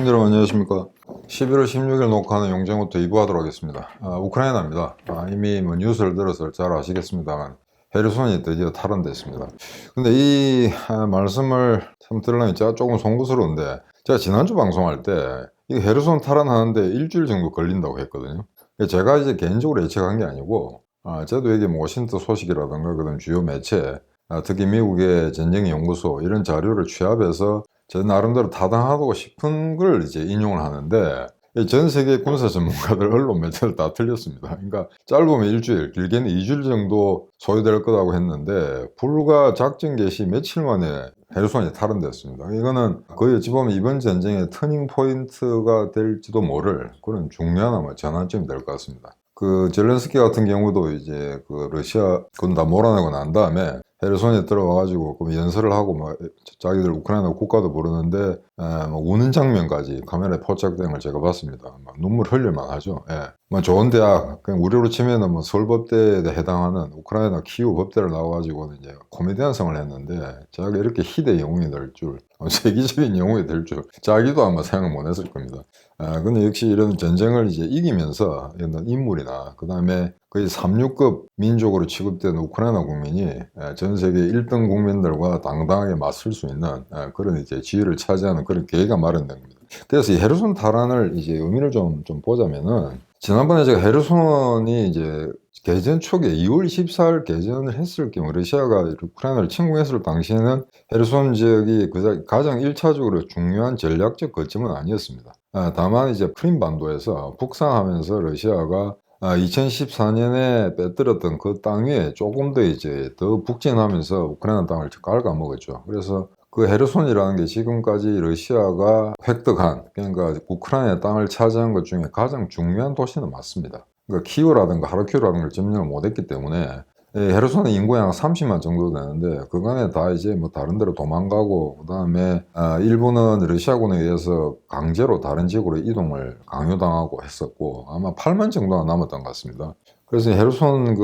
시청자 여러분 안녕하십니까. 11월 16일 녹화하는 용정부터 2부 하도록 하겠습니다. 우크라이나입니다. 이미 뭐 뉴스를 들어서 잘 아시겠습니다만 헤르손이 드디어 탈환됐습니다. 근데 이 말씀을 참 들으려면 제가 조금 송구스러운데, 제가 지난주 방송할 때 이 헤르손 탈환하는데 일주일 정도 걸린다고 했거든요. 제가 이제 개인적으로 예측한 게 아니고, 저도 이게 뭐 워싱턴 소식이라든가 그런 주요 매체, 특히 미국의 전쟁연구소 이런 자료를 취합해서 제 나름대로 타당하다고 싶은 걸 이제 인용을 하는데, 이 전 세계 군사 전문가들 언론 매체를 다 틀렸습니다. 그러니까 짧으면 일주일, 길게는 2주일 정도 소요될 거라고 했는데, 불과 작전 개시 며칠 만에 헤르손이 탈환됐습니다. 이거는 거의 어찌 보면 이번 전쟁의 터닝 포인트가 될지도 모를 그런 중요한 아마 전환점이 될 것 같습니다. 그 젤렌스키 같은 경우도 이제 그 러시아 군 다 몰아내고 난 다음에 헤르손에 들어와가지고 그 연설을 하고 뭐 자기들 우크라이나 국가도 부르는데 뭐 우는 장면까지 카메라에 포착된 걸 제가 봤습니다. 막 눈물 흘릴만 하죠. 예. 뭐 좋은 대학, 그냥 우리로 치면은 뭐 서울법대에 해당하는 우크라이나 키우 법대를 나와가지고 이제 코미디언성을 했는데, 제가 이렇게 희대 영웅이 될 줄, 세계적인 영웅이 될 줄 자기도 아마 생각 못 했을 겁니다. 근데 역시 이런 전쟁을 이제 이기면서 이런 인물이나 그 다음에 거의 3류급 민족으로 취급된 우크라이나 국민이 전 세계 1등 국민들과 당당하게 맞설 수 있는 그런 이제 지위를 차지하는 그런 계기가 마련된 겁니다. 그래서 이 헤르손 탈환을 이제 의미를 좀 보자면은, 지난번에 제가 헤르손이 이제 개전 초기에 2월 24일 개전을 했을 경우 러시아가 우크라이나를 침공했을 당시에는 헤르손 지역이 가장 1차적으로 중요한 전략적 거점은 아니었습니다. 다만 이제 크림 반도에서 북상하면서 러시아가 2014년에 빼들었던 그 땅 위에 조금 더 이제 더 북진하면서 우크라이나 땅을 갉아먹었죠. 그래서 그 헤르손이라는 게 지금까지 러시아가 획득한, 그러니까 우크라이나 땅을 차지한 것 중에 가장 중요한 도시는 맞습니다. 그러니까 키우라든가 하르키우라든가 걸 점령을 못했기 때문에, 헤르손은 인구가 한 30만 정도 되는데 그간에 다 이제 뭐 다른 데로 도망가고, 그 다음에 일부는 러시아군에 의해서 강제로 다른 지역으로 이동을 강요당하고 했었고, 아마 8만 정도가 남았던 것 같습니다. 그래서 헤르손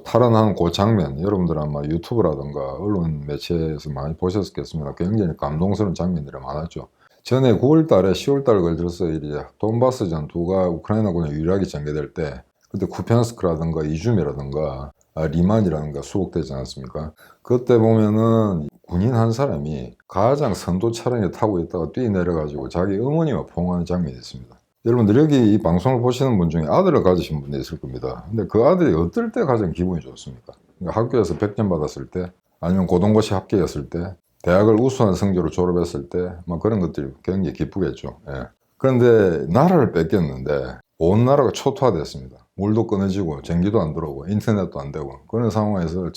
탈환한 그 장면, 여러분들 아마 유튜브라든가 언론 매체에서 많이 보셨겠습니다. 굉장히 감동스러운 장면들이 많았죠. 전에 9월 달에 10월 달 걸쳐서 이제 돈바스 전투가 우크라이나군에 유일하게 전개될 때, 그때 쿠피안스크라든가 이주미라든가 리만이라든가 수복되지 않았습니까? 그때 보면은 군인 한 사람이 가장 선도 차량에 타고 있다가 뛰내려가지고 자기 어머니와 포옹하는 장면이 있습니다. 여러분들 여기 이 방송을 보시는 분 중에 아들을 가지신 분도 있을 겁니다. 근데 그 아들이 어떨 때 가장 기분이 좋습니까? 그러니까 학교에서 100점 받았을 때, 아니면 고등고시 합격했을 때, 대학을 우수한 성적으로 졸업했을 때, 뭐 그런 것들이 굉장히 기쁘겠죠. 예. 그런데 나라를 뺏겼는데 온 나라가 초토화됐습니다. 물도 끊어지고 전기도 안 들어오고 인터넷도 안 되고, 그런 상황에서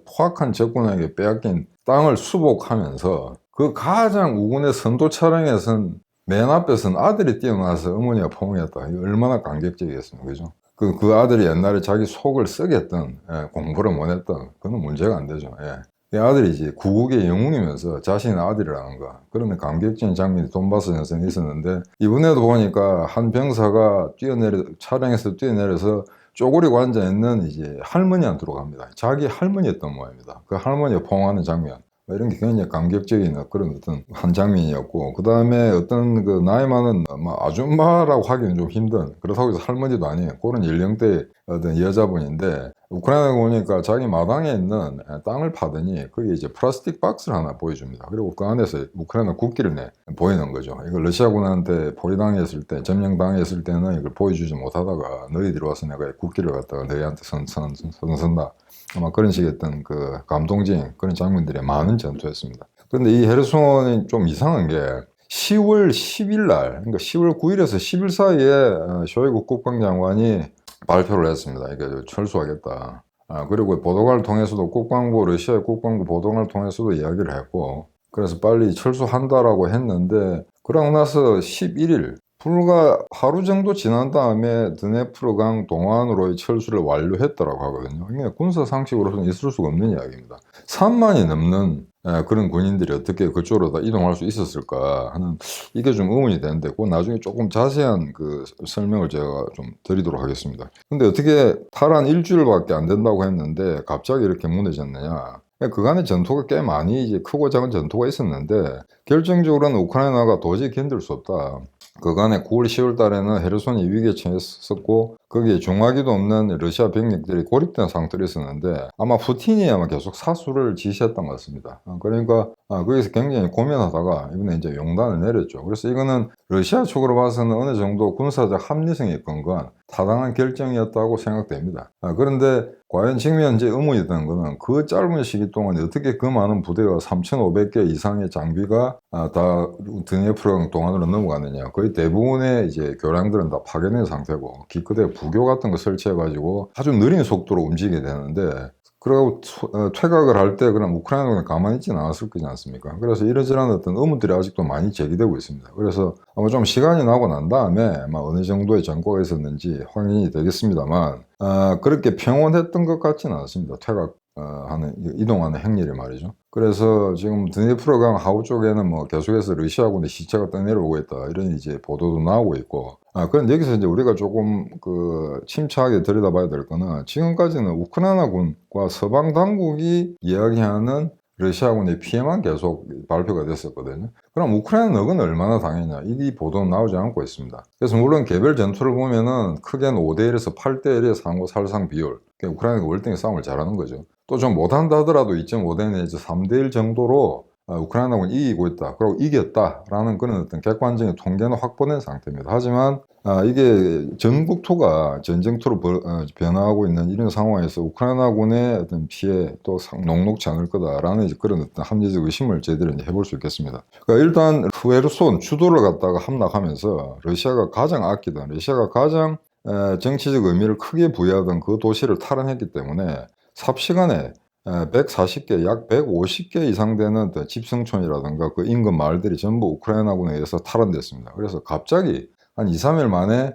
포악한 적군에게 빼앗긴 땅을 수복하면서 그 가장 우군의 선도 차량에선 맨 앞에 선 아들이 뛰어나와서 어머니가 포옹했다. 이거 얼마나 감격적이겠습니까? 그죠? 그 아들이 옛날에 자기 속을 썩였던, 공부를 못했던, 그건 문제가 안 되죠. 예. 이 아들이 이제 구국의 영웅이면서 자신의 아들이라는 거, 그런 감격적인 장면이 돈바스 전선에 있었는데, 이번에도 보니까 한 병사가 차량에서 뛰어내려서 쪼그리고 앉아있는 이제 할머니한테로 갑니다. 자기 할머니였던 모양입니다. 그 할머니가 포옹하는 장면, 이런 게 굉장히 감격적인 그런 어떤 한 장면이었고, 그 다음에 어떤 그 나이 많은 아줌마라고 하기는 좀 힘든, 그렇다고 해서 할머니도 아니에요. 그런 연령대의 어떤 여자분인데, 우크라이나에 오니까 자기 마당에 있는 땅을 파더니 거기 이제 플라스틱 박스를 하나 보여줍니다. 그리고 그 안에서 우크라이나 국기를 보이는 거죠. 이걸 러시아군한테 포위당했을 때, 점령당했을 때는 이걸 보여주지 못하다가 너희들이 와서 내가 국기를 갖다가 너희한테 선선다, 아마 그런 식의 어떤 그 감동적인 그런 장면들이 많은 전투였습니다. 그런데 이 헤르손이 좀 이상한 게 10월 10일 날, 그러니까 10월 9일에서 10일 사이에 쇼이구 국방장관이 발표를 했습니다. 이게 철수하겠다. 그리고 보도관을 통해서도 러시아의 국방부 보도관을 통해서도 이야기를 했고, 그래서 빨리 철수한다라고 했는데, 그러고 나서 11일, 불과 하루 정도 지난 다음에 드네프르강 동안으로의 철수를 완료했다라고 하거든요. 이게 군사 상식으로서는 있을 수가 없는 이야기입니다. 3만이 넘는 그런 군인들이 어떻게 그쪽으로 다 이동할 수 있었을까 하는, 이게 좀 의문이 되는데, 그 나중에 조금 자세한 그 설명을 제가 좀 드리도록 하겠습니다. 근데 어떻게 탈환 일주일밖에 안 된다고 했는데 갑자기 이렇게 무너졌느냐? 그간의 전투가 꽤 많이 이제 크고 작은 전투가 있었는데 결정적으로는 우크라이나가 도저히 견딜 수 없다. 그간에 9월, 10월 달에는 헤르손이 위기에 처했었고 거기에 중화기도 없는 러시아 병력들이 고립된 상태로 있었는데 아마 푸틴이 아마 계속 사수를 지시했던 것 같습니다. 그러니까 거기서 굉장히 고민하다가 이번에 이제 용단을 내렸죠. 그래서 이거는 러시아 쪽으로 봐서는 어느 정도 군사적 합리성이 있건 건 타당한 결정이었다고 생각됩니다. 그런데 과연 지금 현재 의문이 드는 거는 그 짧은 시기 동안 어떻게 그 많은 부대가 3,500개 이상의 장비가 다 드니에프르강 동안으로 넘어가느냐. 거의 대부분의 이제 교량들은 다 파괴된 상태고 기껏해 부교 같은 거 설치해가지고 아주 느린 속도로 움직이게 되는데 그리고 퇴각을 할 때 그럼 우크라이나는 가만히 있지는 않았을 거지 않습니까? 그래서 이러저런 어떤 의문들이 아직도 많이 제기되고 있습니다. 그래서 아마 좀 시간이 나고 난 다음에 아마 어느 정도의 전과가 있었는지 확인이 되겠습니다만 그렇게 평온했던 것 같지는 않습니다. 하는 이동하는 행렬이 말이죠. 그래서 지금 드니프로강 하우 쪽에는 뭐 계속해서 러시아군의 시체가 떠내려오고 있다 이런 이제 보도도 나오고 있고 그런데 여기서 이제 우리가 조금 침착하게 들여다봐야 될 거는 지금까지는 우크라이나군과 서방 당국이 이야기하는 러시아군의 피해만 계속 발표가 됐었거든요. 그럼 우크라이나 너는 얼마나 당했냐 이 보도는 나오지 않고 있습니다. 그래서 물론 개별 전투를 보면은 크게는 5대1에서 8대1의 상호 살상 비율 우크라이나가 월등히 싸움을 잘하는 거죠. 또 좀 못한다 하더라도 2.5대 내지 3대1 정도로 우크라이나군이 이기고 있다. 그리고 이겼다라는 그런 어떤 객관적인 통계는 확보된 상태입니다. 하지만 이게 전국토가 전쟁터로 변화하고 있는 이런 상황에서 우크라이나군의 어떤 피해 또 녹록지 않을 거다라는 그런 어떤 합리적 의심을 저희들은 해볼 수 있겠습니다. 그러니까 일단 헤르손 주도를 갖다가 함락하면서 러시아가 가장 아끼던 러시아가 가장 정치적 의미를 크게 부여하던 그 도시를 탈환했기 때문에 삽시간에 140개, 약 150개 이상 되는 집성촌이라든가 그 인근 마을들이 전부 우크라이나군에 의해서 탈환됐습니다. 그래서 갑자기 한 2, 3일 만에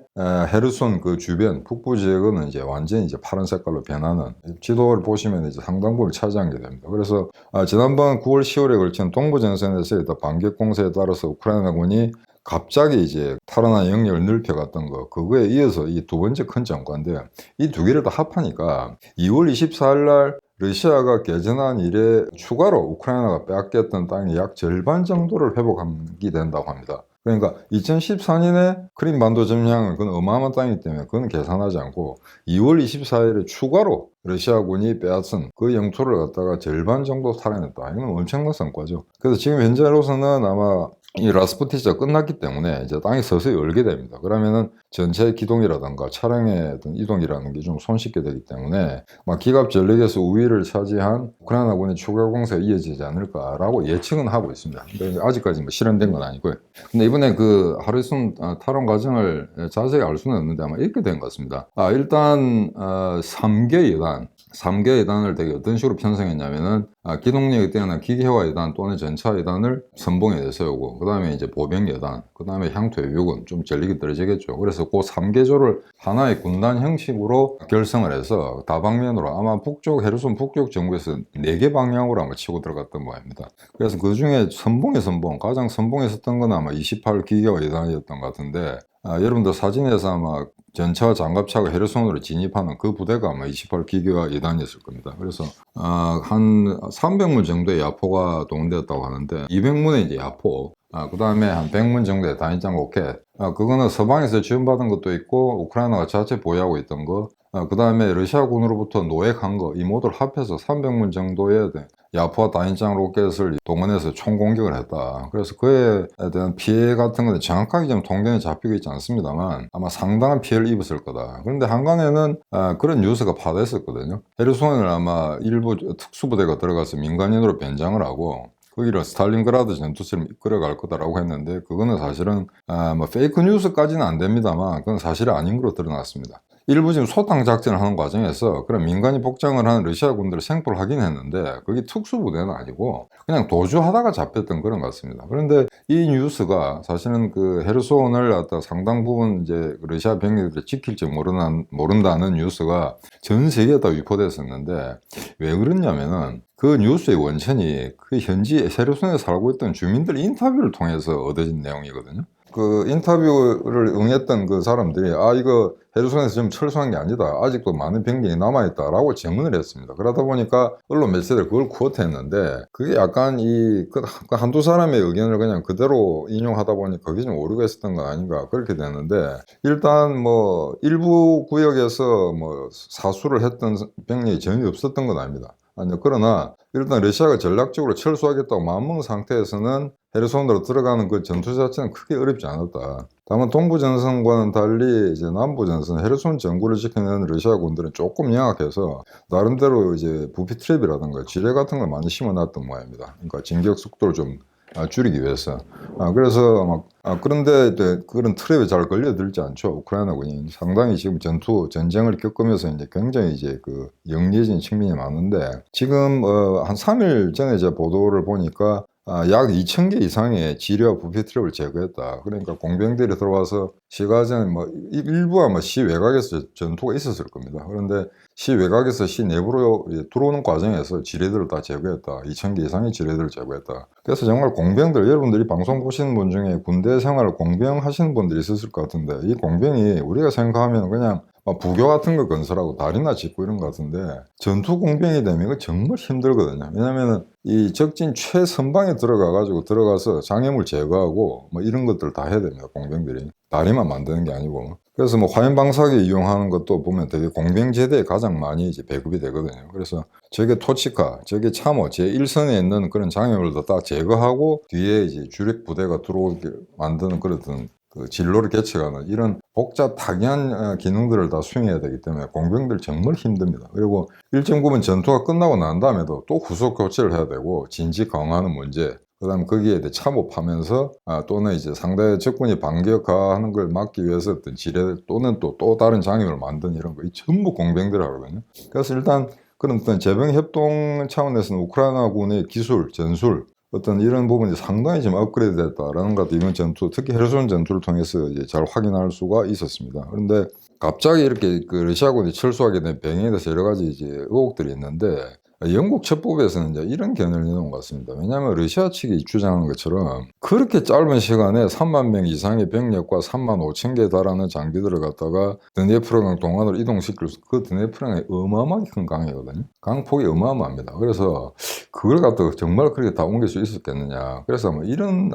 헤르손 그 주변 북부 지역은 이제 완전히 이제 파란 색깔로 변하는 지도를 보시면 이제 상당 부분을 차지한 게 됩니다. 그래서 지난번 9월, 10월에 걸친 동부 전선에서의 반격 공세에 따라서 우크라이나군이 갑자기 이제 탈환한 영역을 넓혀갔던 거 그거에 이어서 이 두 번째 큰 전과인데 이 두 개를 다 합하니까 2월 24일 날 러시아가 개전한 이래 추가로 우크라이나가 빼앗겼던 땅의 약 절반 정도를 회복하게 된다고 합니다. 그러니까 2014년에 크림반도 점령은 그건 어마어마한 땅이기 때문에 그건 계산하지 않고 2월 24일에 추가로 러시아군이 빼앗은 그 영토를 갖다가 절반 정도 탈환했다. 이건 엄청난 성과죠. 그래서 지금 현재로서는 아마 이 라스푸티치가 끝났기 때문에 이제 땅이 서서히 얼게 됩니다. 그러면은 전체 기동이라든가 차량의 어떤 이동이라는 게 좀 손쉽게 되기 때문에 막 기갑 전력에서 우위를 차지한 우크라이나군의 추가 공세가 이어지지 않을까라고 예측은 하고 있습니다. 근데 아직까지 뭐 실현된 건 아니고요. 근데 이번에 그 하루순 탈환 과정을 자세히 알 수는 없는데 아마 이렇게 된 것 같습니다. 일단 3개 여단 3개 예단을 되게 어떤 식으로 편성했냐면은 기동력이 뛰어난 기계화 예단 또는 전차 예단을 선봉에 내세우고 그 다음에 이제 보병 예단 그 다음에 향토 예비군 좀 전력이 떨어지겠죠. 그래서 그 3개조를 하나의 군단 형식으로 결성을 해서 다방면으로 아마 북쪽 헤르손 북쪽 정부에서 4개 방향으로 아마 치고 들어갔던 모양입니다. 그래서 그 중에 선봉의 선봉 가장 선봉에 섰던 건 아마 28 기계화 예단이었던 것 같은데 여러분들 사진에서 아마 전차와 장갑차가 헤르손으로 진입하는 그 부대가 아마 28 기계화 예단이었을 겁니다. 그래서 한 300문 정도의 야포가 동원되었다고 하는데 200문의 이제 야포 그 다음에 한 100문 정도의 단위장 로켓 그거는 서방에서 지원받은 것도 있고 우크라이나가 자체 보유하고 있던 거 그 다음에 러시아군으로부터 노획한 거 이 모두를 합해서 300문 정도의 야포와 단위장 로켓을 동원해서 총공격을 했다. 그래서 그에 대한 피해 같은 건 정확하게 좀 통계는 잡히고 있지 않습니다만 아마 상당한 피해를 입었을 거다. 그런데 한간에는 그런 뉴스가 파다했었거든요. 헤르손을 아마 일부 특수부대가 들어가서 민간인으로 변장을 하고 거기를 스탈린그라드 전투처럼 이끌어갈 거다라고 했는데 그거는 사실은 뭐 페이크 뉴스까지는 안 됩니다만 그건 사실이 아닌 걸로 드러났습니다. 일부 지금 소탕 작전을 하는 과정에서 그런 민간인 복장을 하는 러시아 군들을 생포를 하긴 했는데 그게 특수부대는 아니고 그냥 도주하다가 잡혔던 그런 것 같습니다. 그런데 이 뉴스가 사실은 그 헤르손을 갖다 상당 부분 이제 러시아 병력들이 지킬지 모른다는 뉴스가 전 세계에 다 유포됐었는데 왜 그러냐면은 그 뉴스의 원천이 그 현지 헤르손에 살고 있던 주민들 인터뷰를 통해서 얻어진 내용이거든요. 그 인터뷰를 응했던 그 사람들이 이거 헤르손에서 지금 철수한 게 아니다. 아직도 많은 병력이 남아있다라고 증언을 했습니다. 그러다 보니까 언론 매체들이 그걸 코트했는데 그게 약간 한두 사람의 의견을 그냥 그대로 인용하다 보니 그게 좀 오류가 있었던 거 아닌가 그렇게 됐는데 일단 뭐 일부 구역에서 뭐 사수를 했던 병력이 전혀 없었던 건 아닙니다. 아니요. 그러나 일단 러시아가 전략적으로 철수하겠다고 마음먹은 상태에서는 헤르손으로 들어가는 그 전투 자체는 크게 어렵지 않았다. 다만 동부 전선과는 달리 이제 남부 전선 헤르손 전구를 지키는 러시아 군들은 조금 영악해서 나름대로 이제 부피 트랩이라든가 지뢰 같은 걸 많이 심어놨던 모양입니다. 그러니까 진격 속도를 좀 줄이기 위해서. 그래서 그런데 그런 트랩에 잘 걸려들지 않죠. 우크라이나군이 상당히 지금 전쟁을 겪으면서 이제 굉장히 이제 그 영리해진 측면이 많은데 지금 한 3일 전에 제가 보도를 보니까 약 2,000개 이상의 지뢰와 부피 트랩을 제거했다. 그러니까 공병들이 들어와서 시가 전에 뭐 일부 아마 시 외곽에서 전투가 있었을 겁니다. 그런데 시 외곽에서 시 내부로 들어오는 과정에서 지뢰들을 다 제거했다. 2,000개 이상의 지뢰들을 제거했다. 그래서 정말 공병들, 여러분들이 방송 보시는 분 중에 군대 생활을 공병 하시는 분들이 있었을 것 같은데 이 공병이 우리가 생각하면 그냥 부교 같은 거 건설하고 다리나 짓고 이런 것 같은데 전투 공병이 되면 이거 정말 힘들거든요. 왜냐면은 이 적진 최선방에 들어가서 장애물 제거하고 뭐 이런 것들 다 해야 됩니다. 공병들이. 다리만 만드는 게 아니고. 그래서 뭐 화염 방사기 이용하는 것도 보면 되게 공병 제대에 가장 많이 이제 배급이 되거든요. 그래서 저게 토치카, 저게 참호, 제1선에 있는 그런 장애물도 다 제거하고 뒤에 이제 주력 부대가 들어오게 만드는 그런 그 진로를 개척하는 이런 복잡 다기한 기능들을 다 수행해야 되기 때문에 공병들 정말 힘듭니다. 그리고 일정 부분 전투가 끝나고 난 다음에도 또 후속 교체를 해야 되고 진지 강화하는 문제, 그다음 거기에 대해 참호하면서 또는 이제 상대의 적군이 반격하는 걸 막기 위해서 어떤 지뢰 또는 또 다른 장애를 만든 이런 거 전부 공병들 하거든요. 그래서 일단 그런 어떤 재병 협동 차원에서는 우크라이나군의 기술, 전술 어떤 이런 부분이 상당히 지금 업그레이드 됐다라는 것도 이번 전투, 특히 헤르손 전투를 통해서 이제 잘 확인할 수가 있었습니다. 그런데 갑자기 이렇게 그 러시아군이 철수하게 된 배경에 대해서 여러 가지 이제 의혹들이 있는데 영국 첩보부에서는 이제 이런 견해를 내놓은 것 같습니다. 왜냐하면 러시아 측이 주장하는 것처럼 그렇게 짧은 시간에 3만 명 이상의 병력과 3만 5천 개에 달하는 장비들을 갖다가 드니에프르강 동안으로 이동시킬 그 드니에프르강이 어마어마하게 큰 강이거든요. 강폭이 어마어마합니다. 그래서 그걸 갖다가 정말 그렇게 다 옮길 수 있었겠느냐. 그래서 뭐 이런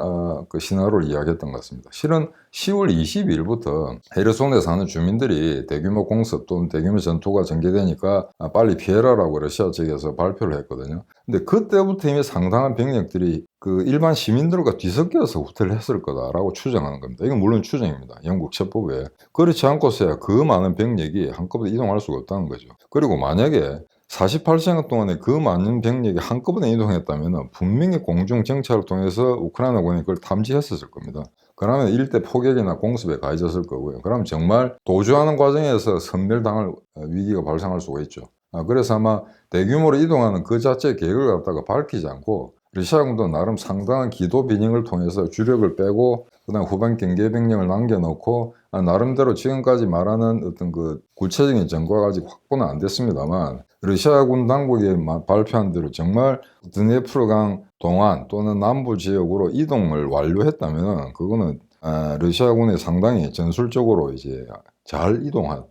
그 시나리오를 이야기했던 것 같습니다. 실은 10월 22일부터 헤르손에 사는 주민들이 대규모 공습 또는 대규모 전투가 전개되니까 빨리 피해라라고 러시아 측에서 발표를 했거든요. 근데 그때부터 이미 상당한 병력들이 그 일반 시민들과 뒤섞여서 후퇴를 했을 거다라고 추정하는 겁니다. 이건 물론 추정입니다. 영국 첩보부에. 그렇지 않고서야 그 많은 병력이 한꺼번에 이동할 수가 없다는 거죠. 그리고 만약에 48시간 동안에 그 많은 병력이 한꺼번에 이동했다면 분명히 공중 정찰을 통해서 우크라이나군이 그걸 탐지했었을 겁니다. 그러면 일대 포격이나 공습에 가해졌을 거고요. 그럼 정말 도주하는 과정에서 섬멸당할 위기가 발생할 수가 있죠. 그래서 아마 대규모로 이동하는 그 자체의 계획을 갖다가 밝히지 않고 러시아군도 나름 상당한 기도 비닝을 통해서 주력을 빼고 그다음 후반 경계 병력을 남겨놓고 나름대로 지금까지 말하는 어떤 그 구체적인 정과가 아직 확보는 안 됐습니다만 러시아군 당국이 발표한 대로 정말 드니에프르강 동안 또는 남부 지역으로 이동을 완료했다면 그거는 러시아군이 상당히 전술적으로 이제 잘 이동한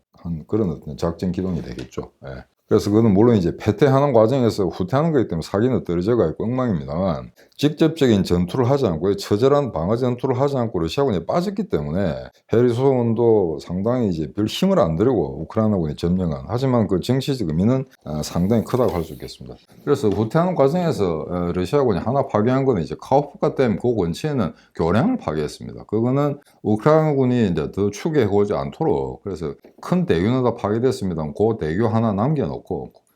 그런 어떤 작전 기동이 되겠죠. 예. 그래서 그거는 물론 이제 패퇴하는 과정에서 후퇴하는 거기 때문에 사기는 떨어져가 있고 엉망입니다만 직접적인 전투를 하지 않고 처절한 방어 전투를 하지 않고 러시아군이 빠졌기 때문에 헤르손도 상당히 이제 별 힘을 안 들이고 우크라이나군이 점령한, 하지만 그 정치적 의미는 상당히 크다고 할 수 있겠습니다. 그래서 후퇴하는 과정에서 러시아군이 하나 파괴한 거는 이제 카호프카 댐 그 근처에는 교량을 파괴했습니다. 그거는 우크라이나군이 이제 더 추격해 오지 않도록, 그래서 큰 대교는 다 파괴됐습니다. 그 대교 하나 남겨놓고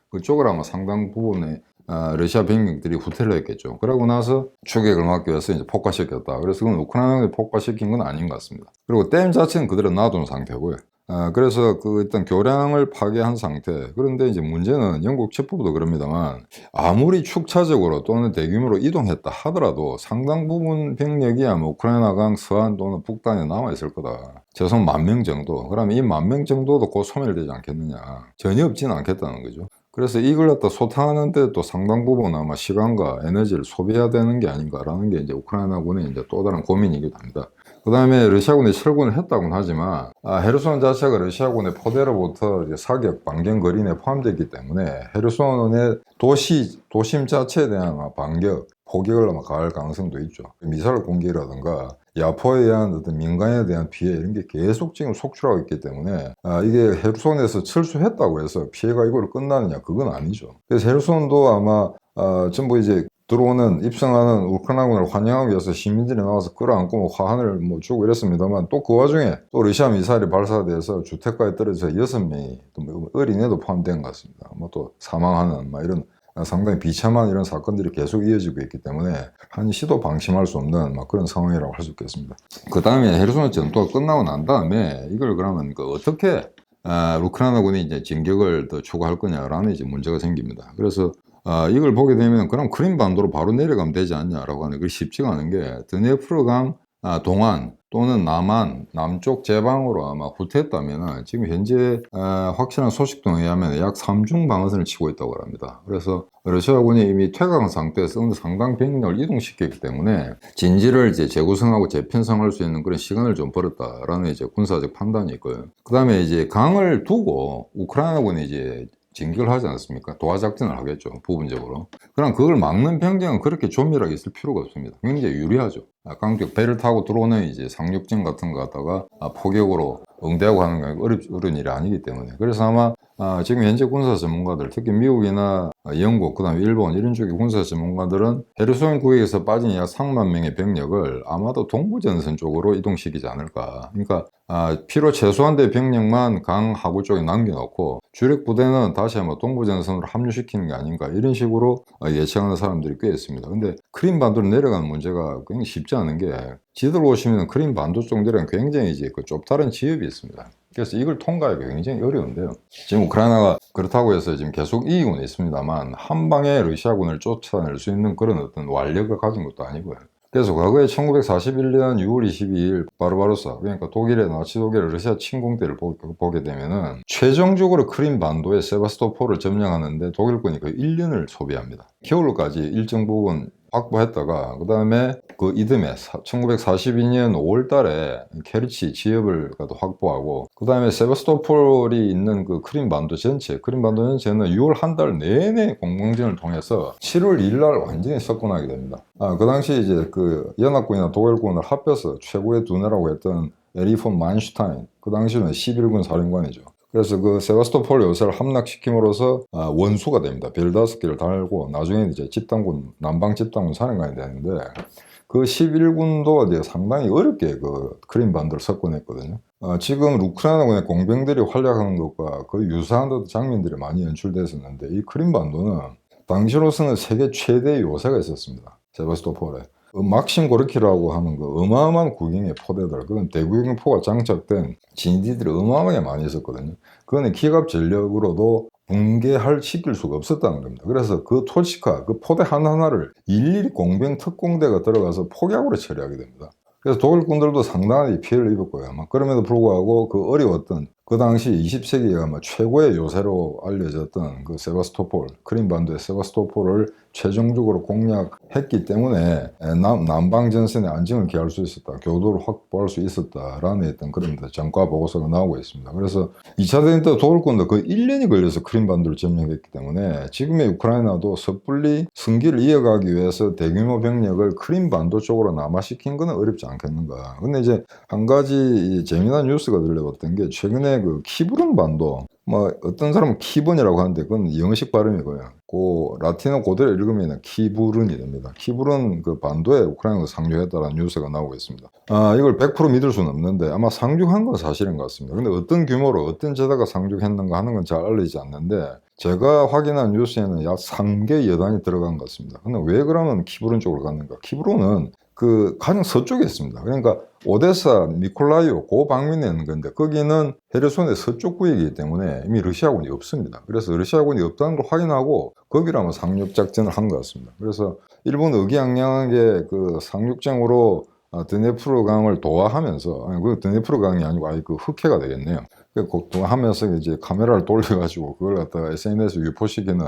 그쪽을 아마 상당 부분의 러시아 병력들이 후퇴를 했겠죠. 그러고 나서 추격을 막기 위해서 이제 폭파시켰다. 그래서 그건 우크라이나군이 폭파시킨 건 아닌 것 같습니다. 그리고 댐 자체는 그대로 놔둔 상태고요. 그래서 그 일단 교량을 파괴한 상태. 그런데 이제 문제는 영국 첩보부도 그럽니다만 아무리 축차적으로 또는 대규모로 이동했다 하더라도 상당 부분 병력이 아마 우크라이나강 서안 또는 북단에 남아있을 거다. 최소 10,000명 정도. 그러면 이 10,000명 정도도 곧 소멸되지 않겠느냐. 전혀 없지는 않겠다는 거죠. 그래서 이걸 갖다 소탕하는데 또 상당 부분 아마 시간과 에너지를 소비해야 되는 게 아닌가라는 게 이제 우크라이나군의 이제 또 다른 고민이기도 합니다. 그 다음에 러시아군이 철군을 했다고는 하지만 헤르손 자체가 러시아군의 포대로부터 이제 사격 반경 거리내에 포함되어 있기 때문에 헤르손의 도심 자체에 대한 반격 포격을 아마 가할 가능성도 있죠. 미사일 공격이라든가 야포에 의한 어떤 민간에 대한 피해 이런 게 계속 지금 속출하고 있기 때문에 이게 헤르손에서 철수했다고 해서 피해가 이걸로 끝나느냐, 그건 아니죠. 그래서 헤르손도 아마 전부 이제 들어오는 입성하는 우크라이나군을 환영하기 위해서 시민들이 나와서 끌어안고 뭐 화환을 뭐 주고 이랬습니다만, 또 그 와중에 또 러시아 미사일이 발사돼서 주택가에 떨어져서 6명이 또 어린애도 포함된 것 같습니다. 뭐 또 사망하는 막 이런 상당히 비참한 이런 사건들이 계속 이어지고 있기 때문에 한시도 방심할 수 없는 막 그런 상황이라고 할 수 있겠습니다. 그 다음에 헤르손 전투가 끝나고 난 다음에 이걸 그러면 어떻게 우크라이나군이 이제 진격을 더 추가할 거냐라는 이제 문제가 생깁니다. 그래서 이걸 보게 되면 그럼 크림반도로 바로 내려가면 되지 않냐라고 하는, 그게 쉽지가 않은 게 드네프르강 동안 또는 남쪽 제방으로 아마 후퇴했다면 지금 현재 확실한 소식통에 의하면 약 3중 방어선을 치고 있다고 합니다. 그래서 러시아군이 이미 퇴강 상태에서 어느 상당 병력을 이동시켰기 때문에 진지를 이제 재구성하고 재편성할 수 있는 그런 시간을 좀 벌었다라는 이제 군사적 판단이 있고요. 그 다음에 이제 강을 두고 우크라이나군이 이제 진격을 하지 않습니까? 도하작전을 하겠죠, 부분적으로. 그럼 그걸 막는 병력은 그렇게 조밀하게 있을 필요가 없습니다. 굉장히 유리하죠. 강격 배를 타고 들어오는 이제 상륙전 같은 거 갖다가 포격으로 응대하고 하는 건 어려운 일이 아니기 때문에. 그래서 아마 지금 현재 군사 전문가들, 특히 미국이나 영국, 그 다음에 일본 이런 쪽의 군사 전문가들은 헤르손 구역에서 빠진 약 3만 명의 병력을 아마도 동부전선 쪽으로 이동시키지 않을까. 그러니까 필요 최소한의 병력만 강 하구 쪽에 남겨놓고 주력 부대는 다시 한번 동부전선으로 합류시키는 게 아닌가, 이런 식으로 예측하는 사람들이 꽤 있습니다. 근데 크림반도로 내려가는 문제가 굉장히 쉽지 않은 게, 지도를 보시면 크림반도 쪽 내려가면 굉장히 이제 그 좁다른 지역이 있습니다. 그래서 이걸 통과하기가 굉장히 어려운데요. 지금 우크라이나가 그렇다고 해서 지금 계속 이기고는 있습니다만 한 방에 러시아군을 쫓아낼 수 있는 그런 어떤 완력을 가진 것도 아니고요. 그래서 과거에 1941년 6월 22일 바르바로사, 그러니까 독일의 나치 독일의 러시아 침공 때를 보게 되면은 최종적으로 크림반도의 세바스토폴을 점령하는데 독일군이 거의 1년을 소비합니다. 겨울까지 일정 부분 확보했다가 그 다음에 그 이듬해 1942년 5월 달에 케르치 지역을 확보하고, 그 다음에 세바스토폴이 있는 그 크림반도 전체는 6월 한 달 내내 공공전을 통해서 7월 1일 날 완전히 석권하게 됩니다. 그 당시 이제 그 연합군이나 독일군을 합해서 최고의 두뇌라고 했던 에리 폰 만슈타인, 그 당시는 11군 사령관이죠. 그래서 그 세바스토폴 요새를 함락시킴으로써 원수가 됩니다. 별 5개를 달고 나중에 이제 남방 집단군 사령관이 되는데, 그 11군도 이제 상당히 어렵게 그 크림반도를 석권했거든요. 지금 우크라이나군의 공병들이 활약하는 것과 거의 유사한 장면들이 많이 연출됐었는데, 이 크림반도는 당시로서는 세계 최대의 요새가 있었습니다. 세바스토폴에. 막심 고르키라고 하는 그 어마어마한 구경의 포대들, 그건 대구경포가 장착된 진지들이 어마어마하게 많이 있었거든요. 그거는 기갑 전력으로도 시킬 수가 없었다는 겁니다. 그래서 그 토치카, 그 포대 하나하나를 일일이 공병 특공대가 들어가서 폭약으로 처리하게 됩니다. 그래서 독일군들도 상당히 피해를 입었고요. 그럼에도 불구하고 그 어려웠던 그 당시 20세기에 아마 최고의 요새로 알려졌던 그 세바스토폴, 크림반도의 세바스토폴을 최종적으로 공략했기 때문에 남방 전선의 안정을 기할 수 있었다, 교도를 확보할 수 있었다라는 어떤 그런 전과 보고서가 나오고 있습니다. 그래서 2차 대전 때 독일군도 거의 1년이 걸려서 크림반도를 점령했기 때문에 지금의 우크라이나도 섣불리 승기를 이어가기 위해서 대규모 병력을 크림반도 쪽으로 남하시킨 건 어렵지 않겠는가. 근데 이제 한 가지 재미난 뉴스가 들려왔던 게, 최근에 그 키브론 반도, 어떤 사람은 키본이라고 하는데 그건 영어식 발음이고요. 그 라틴어 고대로 읽으면 키부른이 됩니다. 키부른 그 반도에 우크라이나가 상륙했다는 뉴스가 나오고 있습니다. 이걸 100% 믿을 수는 없는데 아마 상륙한 건 사실인 것 같습니다. 근데 어떤 규모로 어떤 제다가 상륙했는가 하는 건 잘 알려지지 않는데, 제가 확인한 뉴스에는 약 3개 여단이 들어간 것 같습니다. 근데 왜 그러면 키부른 쪽으로 갔는가? 키부른은 그 가장 서쪽에 있습니다. 그러니까 오데사, 미콜라이오 그 방면에 있는 건데, 거기는 헤르손의 서쪽 구역이기 때문에 이미 러시아군이 없습니다. 그래서 러시아군이 없다는 걸 확인하고 거기로 아마 상륙작전을 한 것 같습니다. 그래서 일본 의기양양하게 그 상륙장으로 드네프르 강을 도하하면서, 그 드네프르 강이 아니고 그 흑해가 되겠네요. 하면서 이제 카메라를 돌려가지고 그걸 갖다가 SNS에 유포시키는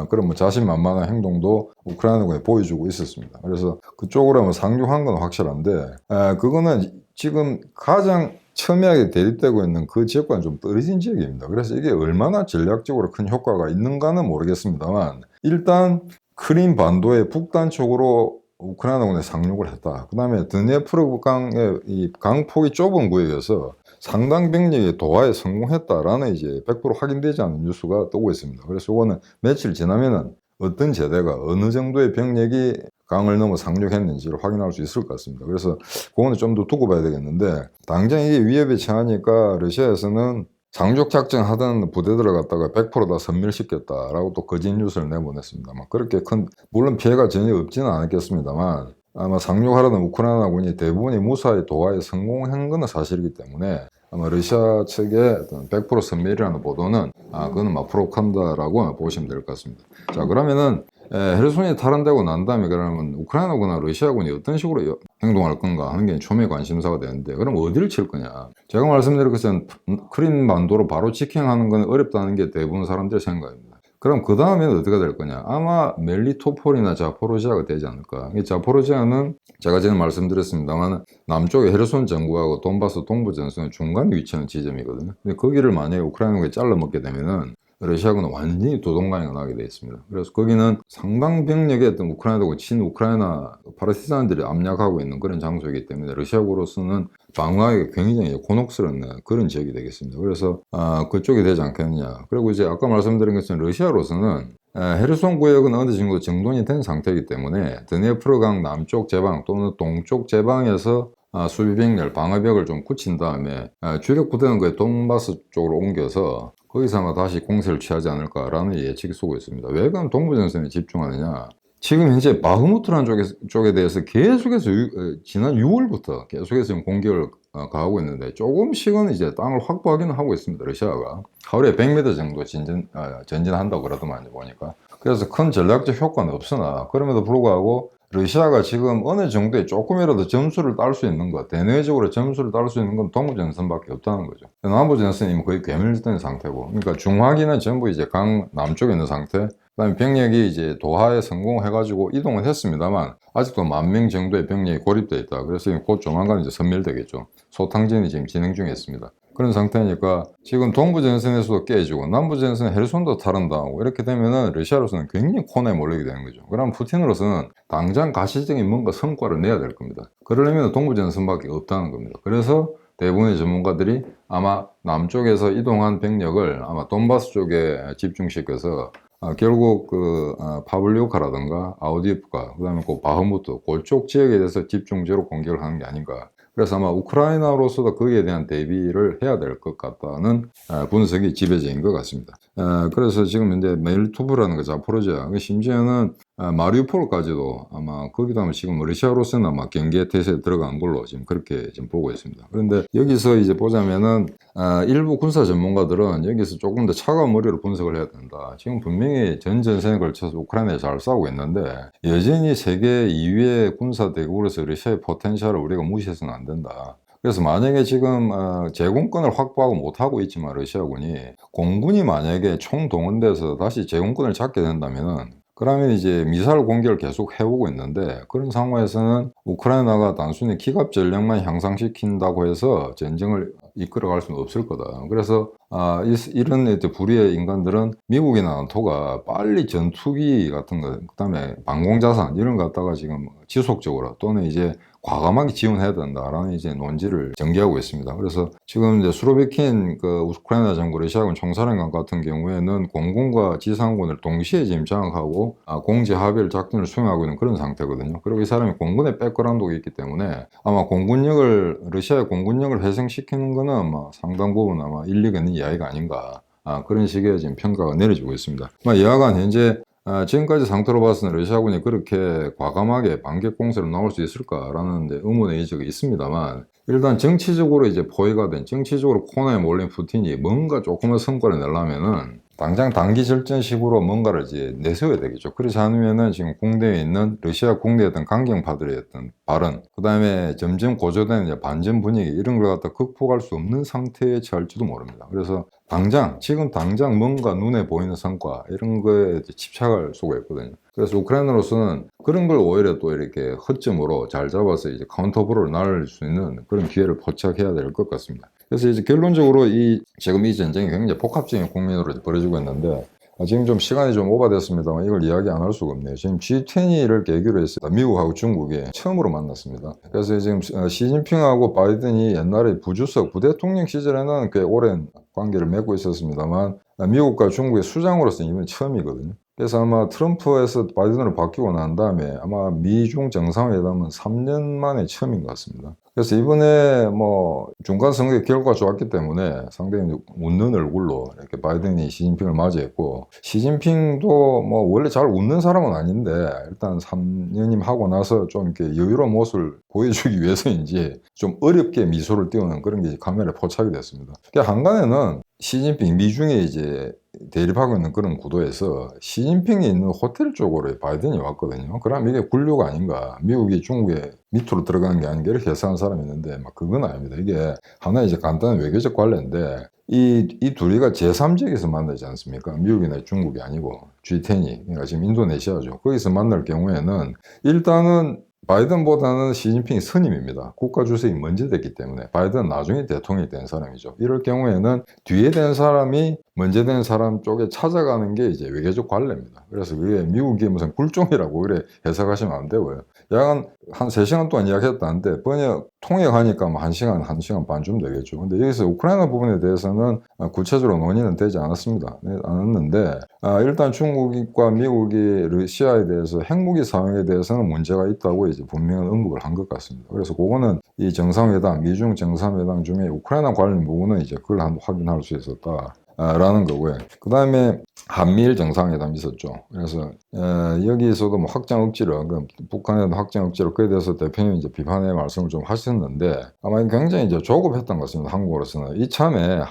그런 자신만만한 행동도 우크라이나군에 보여주고 있었습니다. 그래서 그쪽으로 상륙한 건 확실한데, 그거는 지금 가장 첨예하게 대립되고 있는 그 지역과는 좀 떨어진 지역입니다. 그래서 이게 얼마나 전략적으로 큰 효과가 있는가는 모르겠습니다만, 일단 크림 반도의 북단 쪽으로 우크라이나군에 상륙을 했다. 그 다음에 드네프르 강의 이 강폭이 좁은 구역에서 상당 병력이 도하에 성공했다라는 이제 100% 확인되지 않은 뉴스가 뜨고 있습니다. 그래서 이거는 며칠 지나면은 어떤 제대가 어느 정도의 병력이 강을 넘어 상륙했는지를 확인할 수 있을 것 같습니다. 그래서 그거는 좀 더 두고 봐야 되겠는데, 당장 이게 위협이 처하니까 러시아에서는 상륙 작전 하던 부대들을 갖다가 100%다 섬멸시켰다라고 또 거짓 뉴스를 내보냈습니다. 그렇게 큰, 물론 피해가 전혀 없지는 않았겠습니다만, 아마 상륙하려던 우크라이나군이 대부분이 무사히 도하에 성공한 것은 사실이기 때문에 아마 러시아 측의 어떤 100% 섬멸이라는 보도는 그거는 막 프로파간다라고 보시면 될 것 같습니다. 자, 그러면은 헤르손이 탈환되고 난 다음에 그러면 우크라이나군이나 러시아군이 어떤 식으로 행동할 건가 하는 게 초미의 관심사가 되는데, 그럼 어디를 칠 거냐? 제가 말씀드린 것은 크림 반도로 바로 직행하는 건 어렵다는 게 대부분 사람들의 생각입니다. 그럼 그 다음에는 어떻게 될 거냐? 아마 멜리토폴이나 자포로지아가 되지 않을까. 이 자포로지아는 제가 전에 말씀드렸습니다만 남쪽에 헤르손 전구하고 돈바스 동부 전선의 중간에 위치하는 지점이거든요. 근데 거기를 만약에 우크라이나가 잘라먹게 되면은 러시아군은 완전히 도동강이가 나게 되어 있습니다. 그래서 거기는 상당 병력의 어떤 우크라이나고 친우크라이나 파르티산들이 압력하고 있는 그런 장소이기 때문에 러시아군으로서는 방어하기가 굉장히 곤혹스러운 그런 지역이 되겠습니다. 그래서 그쪽이 되지 않겠느냐. 그리고 이제 아까 말씀드린 것처럼 러시아로서는 헤르손 구역은 어느 정도 정돈이 된 상태이기 때문에 드네프르강 남쪽 제방 또는 동쪽 제방에서 수비병력, 방어벽을 좀 굳힌 다음에 주력 부대는 그 돈바스 쪽으로 옮겨서 거기서 아마 다시 공세를 취하지 않을까라는 예측이 쏘고 있습니다. 왜 그럼 동부전선에 집중하느냐? 지금 현재 바흐무트라는 쪽에 대해서 계속해서 지난 6월부터 계속해서 공격을 가하고 있는데, 조금씩은 이제 땅을 확보하기는 하고 있습니다. 러시아가 하루에 100m 정도 전진한다고 그러더만요, 보니까. 그래서 큰 전략적 효과는 없으나, 그럼에도 불구하고 러시아가 지금 어느 정도의 조금이라도 점수를 딸 수 있는 것, 대내적으로 점수를 딸 수 있는 건 동부전선밖에 없다는 거죠. 남부전선이 거의 괴멸된 상태고, 그러니까 중화기는 전부 이제 강 남쪽에 있는 상태, 그다음에 병력이 이제 도하에 성공해가지고 이동을 했습니다만 아직도 10,000명 정도의 병력이 고립되어 있다. 그래서 곧 조만간 이제 섬멸되겠죠. 소탕전이 지금 진행 중에 있습니다. 그런 상태니까 지금 동부전선에서도 깨지고 남부전선 헤르손도 탈환당하고 이렇게 되면은 러시아로서는 굉장히 코너에 몰리게 되는 거죠. 그럼 푸틴으로서는 당장 가시적인 뭔가 성과를 내야 될 겁니다. 그러려면 동부전선밖에 없다는 겁니다. 그래서 대부분의 전문가들이 아마 남쪽에서 이동한 병력을 아마 돈바스 쪽에 집중시켜서 결국 파블리오카라든가 아우디프카, 그 다음에 그 바흐무트, 그쪽 지역에 대해서 집중적으로 공격을 하는 게 아닌가. 그래서 아마 우크라이나로서도 거기에 대한 대비를 해야 될 것 같다는 분석이 지배적인 것 같습니다. 그래서 지금 이제 멜리토프라는 거 자포로지아, 심지어는 마리우폴까지도 아마 거기도 하면 지금 러시아로서는 아마 경계 태세에 들어간 걸로 지금 그렇게 지금 보고 있습니다. 그런데 여기서 이제 보자면은 일부 군사 전문가들은 여기서 조금 더 차가운 머리로 분석을 해야 된다. 지금 분명히 전 전선에 걸쳐서 우크라이나에 잘 싸우고 있는데 여전히 세계 2위의 군사 대국으로서 러시아의 포텐셜을 우리가 무시해서는 안 된다. 그래서 만약에 지금 제공권을 확보하고 못하고 있지만 러시아군이 공군이 만약에 총동원돼서 다시 제공권을 잡게 된다면은, 그러면 이제 미사일 공격을 계속 해오고 있는데, 그런 상황에서는 우크라이나가 단순히 기갑 전력만 향상시킨다고 해서 전쟁을 이끌어갈 수는 없을 거다. 그래서 이런 불의의 인간들은 미국이나 나토가 빨리 전투기 같은 거, 그다음에 방공자산 이런 거 갖다가 지금 지속적으로 또는 이제 과감하게 지원해야 된다라는 이제 논지를 전개하고 있습니다. 그래서 지금 이제 수로비킨 우크라이나 정부 러시아군 총사령관 같은 경우에는 공군과 지상군을 동시에 지금 장악하고 공제 합의를 작전을 수행하고 있는 그런 상태거든요. 그리고 이 사람이 공군의 백그라운드가 있기 때문에 아마 러시아의 공군력을 회생시키는 거는 아마 상당 부분 아마 일리가 있는 이야기가 아닌가. 그런 식의 지금 평가가 내려지고 있습니다. 여하간 현재 지금까지 상태로 봐서는 러시아군이 그렇게 과감하게 반격 공세로 나올 수 있을까라는 의문의 의지가 있습니다만, 일단 정치적으로 이제 포위가 된, 정치적으로 코너에 몰린 푸틴이 뭔가 조금의 성과를 내려면은 당장 단기 절전식으로 뭔가를 이제 내세워야 되겠죠. 그렇지 않으면은 지금 국내에 있는 러시아 국내의 어떤 강경파들의 어떤 발언, 그 다음에 점점 고조되는 이제 반전 분위기 이런 걸 갖다 극복할 수 없는 상태에 처할지도 모릅니다. 그래서 지금 당장 뭔가 눈에 보이는 성과 이런 거에 이제 집착할 수가 있거든요. 그래서 우크라이나로서는 그런 걸 오히려 또 이렇게 허점으로 잘 잡아서 이제 카운터블을 날릴 수 있는 그런 기회를 포착해야 될 것 같습니다. 그래서 이제 결론적으로 지금 이 전쟁이 굉장히 복합적인 국면으로 벌어지고 있는데, 지금 좀 시간이 좀 오버됐습니다만 이걸 이야기 안 할 수가 없네요. 지금 G20를 계기로 해서 미국하고 중국이 처음으로 만났습니다. 그래서 지금 시진핑하고 바이든이 옛날에 부대통령 시절에는 꽤 오랜 관계를 맺고 있었습니다만, 미국과 중국의 수장으로서 이번이 처음이거든요. 그래서 아마 트럼프에서 바이든으로 바뀌고 난 다음에 아마 미중 정상회담은 3년 만에 처음인 것 같습니다. 그래서 이번에 뭐 중간 선거의 결과가 좋았기 때문에 상당히 웃는 얼굴로 이렇게 바이든이 시진핑을 맞이했고, 시진핑도 뭐 원래 잘 웃는 사람은 아닌데 일단 3년임 하고 나서 좀 이렇게 여유로운 모습을 보여주기 위해서인지 좀 어렵게 미소를 띄우는 그런 게 카메라에 포착이 됐습니다. 그러니까 한간에는 시진핑 미중에 이제 대립하고 있는 그런 구도에서 시진핑이 있는 호텔 쪽으로 바이든이 왔거든요. 그럼 이게 굴욕 아닌가? 미국이 중국에 밑으로 들어가는 게 아닌가? 이렇게 해석하는 사람이 있는데, 막 그건 아닙니다. 이게 하나의 이제 간단한 외교적 관례인데, 이 둘이가 제3지역에서 만나지 않습니까? 미국이나 중국이 아니고 G10이, 그러니까 지금 인도네시아죠. 거기서 만날 경우에는 일단은 바이든보다는 시진핑이 선임입니다. 국가 주석이 먼저 됐기 때문에. 바이든은 나중에 대통령이 된 사람이죠. 이럴 경우에는 뒤에 된 사람이 먼저 된 사람 쪽에 찾아가는 게 이제 외교적 관례입니다. 그래서 그게 미국이 무슨 굴종이라고 그래 해석하시면 안 되고요. 약간 한 3시간 동안 이야기했다는데 통역하니까 뭐 1시간, 1시간 반쯤 되겠죠. 근데 여기서 우크라이나 부분에 대해서는 구체적으로 논의는 되지 않았습니다. 않았는데, 일단 중국과 미국이 러시아에 대해서 핵무기 사용에 대해서는 문제가 있다고 이제 분명한 언급을 한 것 같습니다. 그래서 그거는 이 정상회담, 미중 정상회담 중에 우크라이나 관련 부분은 이제 그걸 확인할 수 있었다. 라는 거고요. 그 다음에 한미일 정상회담이 있었죠. 그래서 여기에서도 뭐 확장 억지로, 북한에도 확장 억지로 그에 대해서 대표님이 이제 비판의 말씀을 좀 하셨는데, 아마 굉장히 이제 조급했던 것 같습니다. 한국으로서는 이참에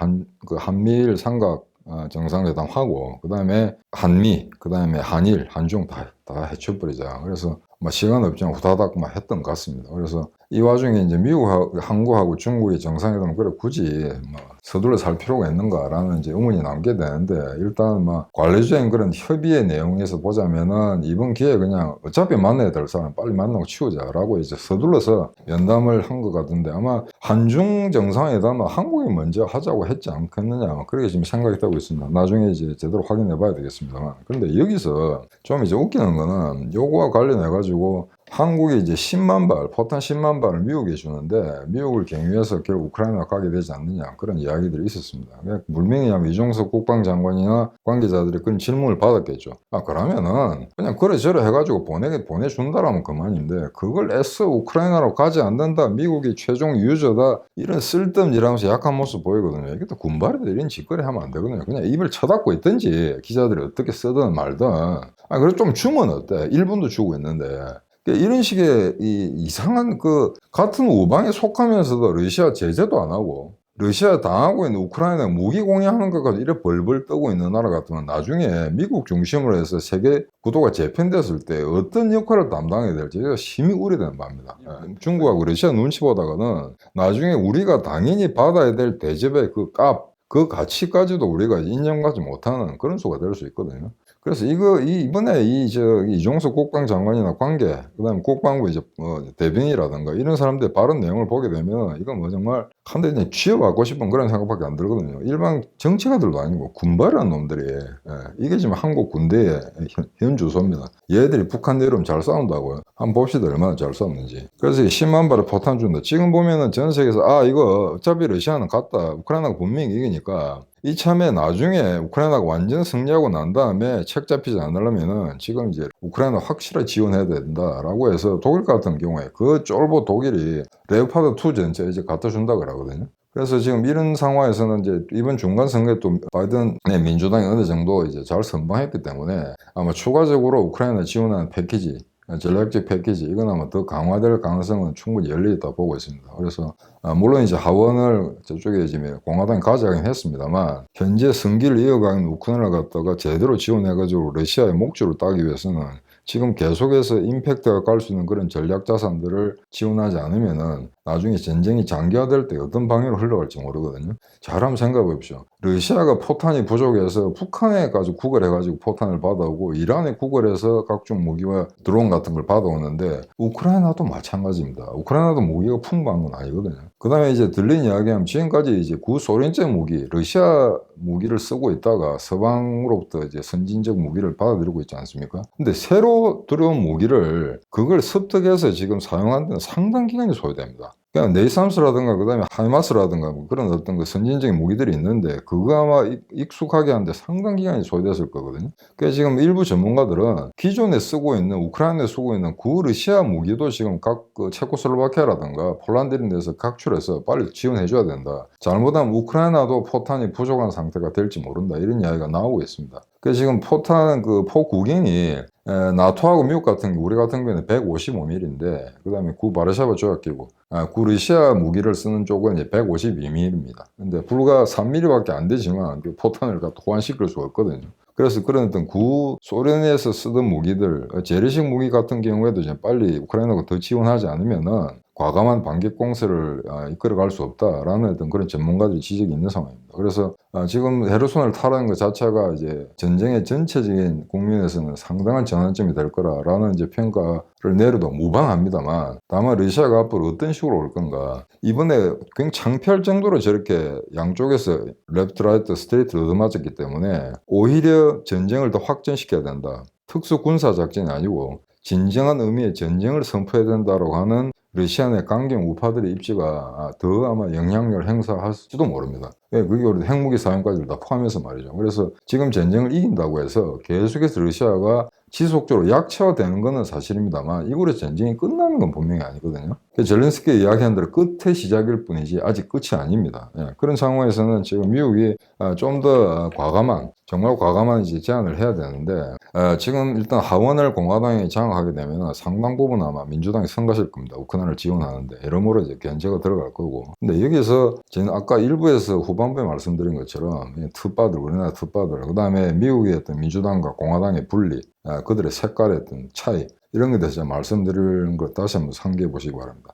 한미일 삼각 정상회담하고, 그 다음에 한미, 그 다음에 한일, 한중 다 해쳐버리자. 그래서 뭐 시간 없지만 후다닥 막 했던 것 같습니다. 그래서 이 와중에 이제 미국하고 한국하고 중국의 정상회담을 그래 굳이 뭐 서둘러 살 필요가 있는가라는 이제 의문이 남게 되는데, 일단 뭐 관례적인 그런 협의의 내용에서 보자면은 이번 기회에 그냥 어차피 만나야 될 사람 빨리 만나고 치우자라고 이제 서둘러서 면담을 한 것 같은데, 아마 한중 정상회담은 한국이 먼저 하자고 했지 않겠느냐, 그렇게 지금 생각이 되고 있습니다. 나중에 이제 제대로 확인해 봐야 되겠습니다만. 그런데 여기서 좀 이제 웃기는 거는 요거와 관련해 가지고 한국이 이제 10만 발, 포탄 10만 발을 미국에 주는데 미국을 경유해서 결국 우크라이나 가게 되지 않느냐, 그런 이야기들이 있었습니다. 물명히 이종석 국방장관이나 관계자들이 그런 질문을 받았겠죠. 그러면은 그냥 그래저래 해가지고 보내준다라면 그만인데, 그걸 애써 우크라이나로 가지 않는다, 미국이 최종 유저다, 이런 쓸데없는 일하면서 약한 모습 보이거든요. 이게 또 군발이들 이런 짓거리 하면 안 되거든요. 그냥 입을 쳐닫고 있든지 기자들이 어떻게 쓰든 말든. 그래서 좀 주면 어때? 1분도 주고 있는데. 이런 식의 이상한 같은 우방에 속하면서도 러시아 제재도 안 하고 러시아 당하고 있는 우크라이나 무기 공유하는 것까지 이렇게 벌벌 떠고 있는 나라 같으면 나중에 미국 중심으로 해서 세계 구도가 재편됐을 때 어떤 역할을 담당해야 될지 심히 우려되는 바입니다. 중국하고 러시아 눈치 보다가는 나중에 우리가 당연히 받아야 될 대접의 그 가치까지도 우리가 인정하지 못하는 그런 수가 될 수 있거든요. 그래서 이번에 이종석 국방장관이나 그다음에 국방부 대변이라든가 이런 사람들의 발언 내용을 보게 되면 이건 뭐 정말 한 대 그냥 쥐어받고 싶은 그런 생각밖에 안 들거든요. 일반 정치가들도 아니고 군발이라는 놈들이, 이게 지금 한국 군대의 현 주소입니다. 얘들이 북한 내려오면 잘 싸운다고요. 한번 봅시다, 얼마나 잘 싸웠는지. 그래서 10만 발을 포탄 준다. 지금 보면은 전 세계에서 이거 어차피 러시아는 갔다, 우크라이나가 분명히 이기니까 이참에 나중에 우크라이나가 완전 승리하고 난 다음에 책 잡히지 않으려면은 지금 이제 우크라이나 확실하게 지원해야 된다라고 해서 독일 같은 경우에 그 쫄보 독일이 레오파드 2 전체 이제 갖다 준다 그러거든요. 그래서 지금 이런 상황에서는 이제 이번 중간 선거에 또 바이든의 민주당이 어느 정도 이제 잘 선방했기 때문에 아마 추가적으로 우크라이나 지원하는 패키지, 전략적 패키지, 이건 아마 더 강화될 가능성은 충분히 열려 있다 보고 있습니다. 그래서 물론 이제 하원을 저쪽에 지금 공화당이 가져가긴 했습니다만, 현재 승기를 이어가는 우크라이나를 갖다가 제대로 지원해가지고 러시아의 목줄을 따기 위해서는 지금 계속해서 임팩트가 갈 수 있는 그런 전략 자산들을 지원하지 않으면은 나중에 전쟁이 장기화될 때 어떤 방향으로 흘러갈지 모르거든요. 잘 한번 생각해 보십시오. 러시아가 포탄이 부족해서 북한에까지 구걸해가지고 포탄을 받아오고 이란에 구걸해서 각종 무기와 드론 같은 걸 받아오는데 우크라이나도 마찬가지입니다. 우크라이나도 무기가 풍부한 건 아니거든요. 그 다음에 이제 들린 이야기하면 지금까지 이제 구소련제 무기, 러시아 무기를 쓰고 있다가 서방으로부터 이제 선진적 무기를 받아들이고 있지 않습니까? 근데 새로 들어온 무기를 그걸 습득해서 지금 사용하는 데는 상당 기간이 소요됩니다. 그냥 네이삼스라든가 그다음에 하이마스라든가 뭐 그런 어떤 그 선진적인 무기들이 있는데 그거 아마 익숙하게 하는데 상당 기간이 소요됐을 거거든요. 그래서 지금 일부 전문가들은 기존에 쓰고 있는 우크라이나에 쓰고 있는 구러시아 무기도 지금 각 그 체코슬로바키아라든가 폴란드 이런 데서 각출해서 빨리 지원해 줘야 된다. 잘못하면 우크라이나도 포탄이 부족한 상태가 될지 모른다. 이런 이야기가 나오고 있습니다. 그래서 지금 포탄 그 포구경이 나토하고 미국 같은 우리 같은 경우에는 155mm인데 그다음에 구 바르샤바 조약기구 구 러시아 무기를 쓰는 쪽은 이제 152mm입니다. 근데 불과 3mm밖에 안 되지만 그 포탄을 갖다 호환시킬 수가 없거든요. 그래서 그런 어떤 구 소련에서 쓰던 무기들 재래식 무기 같은 경우에도 이제 빨리 우크라이나가 더 지원하지 않으면은 과감한 반격 공세를 이끌어갈 수 없다라는 어떤 그런 전문가들의 지적이 있는 상황입니다. 그래서 지금 헤르손을 타라는 것 자체가 이제 전쟁의 전체적인 국면에서는 상당한 전환점이 될 거라라는 이제 평가를 내려도 무방합니다만 다만 러시아가 앞으로 어떤 식으로 올 건가 이번에 굉장히 창피할 정도로 저렇게 양쪽에서 레프트 라이트 스트레이트를 얻어맞았기 때문에 오히려 전쟁을 더 확전시켜야 된다. 특수 군사 작전이 아니고 진정한 의미의 전쟁을 선포해야 된다고 하는 러시아 내 강경 우파들의 입지가 더 아마 영향력을 행사할지도 모릅니다. 그게 우리 핵무기 사용까지를 다 포함해서 말이죠. 그래서 지금 전쟁을 이긴다고 해서 계속해서 러시아가 지속적으로 약체화되는 것은 사실입니다만 이거로 전쟁이 끝나는 건 분명히 아니거든요. 젤렌스키 이야기한 대로 끝의 시작일 뿐이지 아직 끝이 아닙니다. 그런 상황에서는 지금 미국이 좀 더 과감한 정말 과감한 이제 제안을 해야 되는데 지금 일단 하원을 공화당이 장악하게 되면 상당 부분 아마 민주당이 선거실 겁니다. 우크라이나를 지원하는데 여러모로 이제 견제가 들어갈 거고. 근데 여기서 저는 아까 일부에서 후반부에 말씀드린 것처럼 푯바들 우리나라 푯바들 그다음에 미국의 어떤 민주당과 공화당의 분리 그들의 색깔의 어떤 차이 이런 것에 대해서 말씀드리는 걸 다시 한번 상기해 보시기 바랍니다.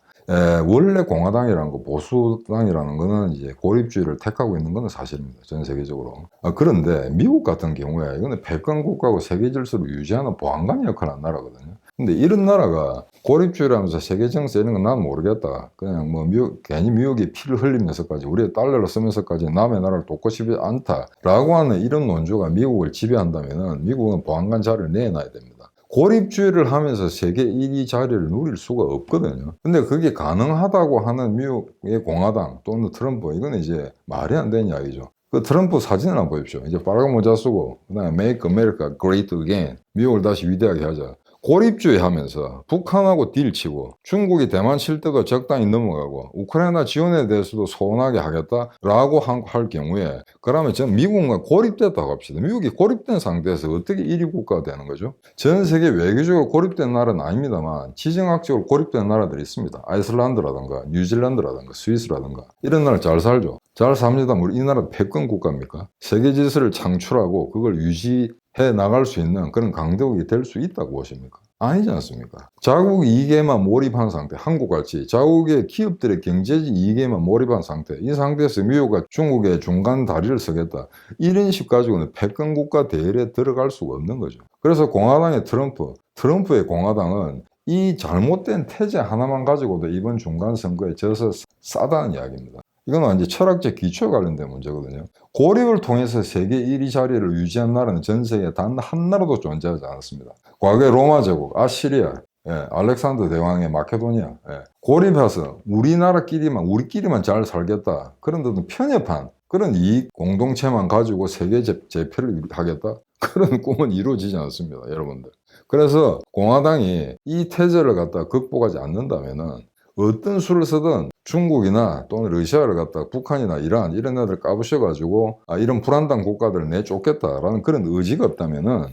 원래 공화당이라는 거 보수당이라는 거는 이제 고립주의를 택하고 있는 건 사실입니다. 전 세계적으로. 그런데 미국 같은 경우에 이거는 패권 국가고 세계 질서를 유지하는 보안관 역할을 하는 나라거든요. 근데 이런 나라가 고립주의라면서 세계 정세 이런 건 난 모르겠다. 그냥 뭐 괜히 미국이 피를 흘리면서까지 우리의 달러를 쓰면서까지 남의 나라를 돕고 싶지 않다라고 하는 이런 논조가 미국을 지배한다면은 미국은 보안관 자리를 내놔야 됩니다. 고립주의를 하면서 세계 1위 자리를 누릴 수가 없거든요. 근데 그게 가능하다고 하는 미국의 공화당 또는 트럼프 이건 이제 말이 안 되는 이야기죠. 그 트럼프 사진을 한번 보십시오. 이제 빨간 모자 쓰고 그다음에 Make America Great Again 미국을 다시 위대하게 하자. 고립주의 하면서 북한하고 딜치고 중국이 대만 칠 때도 적당히 넘어가고 우크라이나 지원에 대해서도 소원하게 하겠다라고 할 경우에 그러면 전 미국과 고립됐다고 합시다. 미국이 고립된 상태에서 어떻게 1위 국가가 되는 거죠? 전 세계 외교적으로 고립된 나라는 아닙니다만 지정학적으로 고립된 나라들이 있습니다. 아이슬란드라든가 뉴질랜드라든가 스위스라든가 이런 나라 잘 살죠. 잘 삽니다. 우리 이 나라 패권 국가입니까? 세계 질서를 창출하고 그걸 유지해 나갈 수 있는 그런 강대국이 될 수 있다고 보십니까? 아니지 않습니까? 자국 이익에만 몰입한 상태, 한국같이 자국의 기업들의 경제적 이익에만 몰입한 상태, 이 상태에서 미국과 중국의 중간 다리를 서겠다. 이런 식 가지고는 패권 국가 대열에 들어갈 수가 없는 거죠. 그래서 공화당의 트럼프의 공화당은 이 잘못된 태제 하나만 가지고도 이번 중간 선거에 져서 싸다는 이야기입니다. 이건 완전 철학적 기초에 관련된 문제거든요. 고립을 통해서 세계 1위 자리를 유지한 나라는 전 세계에 단 한 나라도 존재하지 않았습니다. 과거에 로마 제국, 아시리아, 알렉산더 대왕의 마케도니아, 고립해서 우리끼리만 잘 살겠다. 그런 데도 편협한 그런 이익 공동체만 가지고 세계 제패를 하겠다. 그런 꿈은 이루어지지 않습니다, 여러분들. 그래서 공화당이 이 태제를 갖다 극복하지 않는다면은 어떤 수를 쓰든 중국이나 또는 러시아를 갖다 북한이나 이란 이런 애들 까부셔가지고 이런 불안당 국가들을 내쫓겠다라는 그런 의지가 없다면은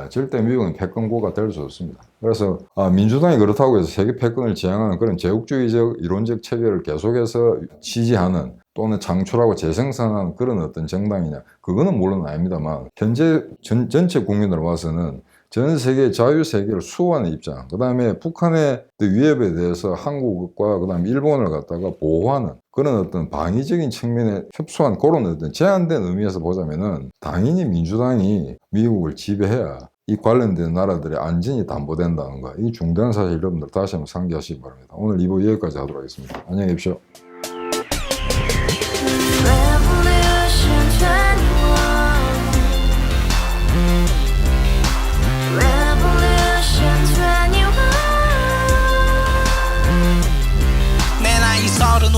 절대 미국은 패권국가 될 수 없습니다. 그래서 민주당이 그렇다고 해서 세계 패권을 지향하는 그런 제국주의적 이론적 체계를 계속해서 지지하는 또는 창출하고 재생산하는 그런 어떤 정당이냐 그거는 물론 아닙니다만 현재 전체 국민으로 봐서는 전 세계 자유세계를 수호하는 입장, 그 다음에 북한의 위협에 대해서 한국과 그 다음에 일본을 갖다가 보호하는 그런 어떤 방위적인 측면에 협소한 그런 어떤 제한된 의미에서 보자면은 당연히 민주당이 미국을 지배해야 이 관련된 나라들의 안전이 담보된다는 거, 이 중대한 사실 여러분들 다시 한번 상기하시기 바랍니다. 오늘 2부 여기까지 하도록 하겠습니다. 안녕히 계십시오.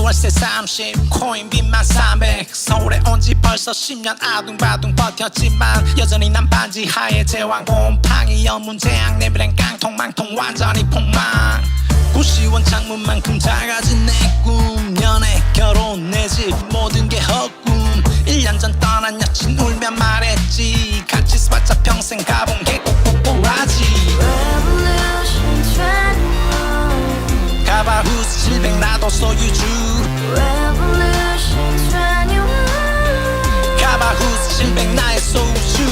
월세 30 코인빚만 300 서울에 온 지 벌써 10년 아둥바둥 버텼지만 여전히 난 반지 하에 제왕 곰팡이 연문제약 내비랑 깡통망통 완전히 폭망 고시원 창문만큼 작아진 내 꿈 연애 결혼 내 집 모든 게 헛꿈 1년 전 떠난 여친 울며 말했지 같이 써봤자 평생 가본 게 꼭꼭꼭라지 가바후스 700 나도 소유주 가바후스 700 나의 소주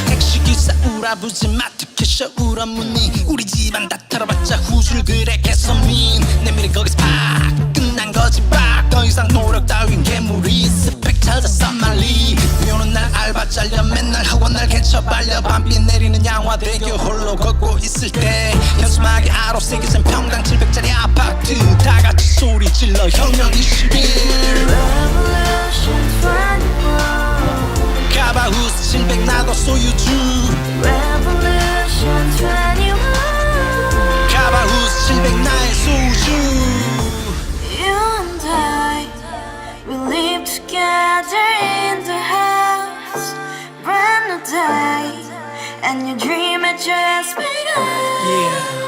택시기사 우라부지 마트 캐셔 울어무니 우리 집안 다 털어봤자 후줄 그래 개선민 내미래 거기서 팍 끝난 거지 팍 더 이상 노력 따윈 괴물이 스펙 찾았어 말리 비오는 날 알바 잘려 맨날 학원 날 개쳐 발려 밤비 내리는 양화대교 홀로 걷고 있을 때 현수막에 아로 새겨진 평당 700짜리 아파트 다같이 소리 질러 혁명 21 가바후스 700 나도 소유주 가바후스 700 나의 소주 Together in the house, brand new day, and your dream had just begun. Yeah.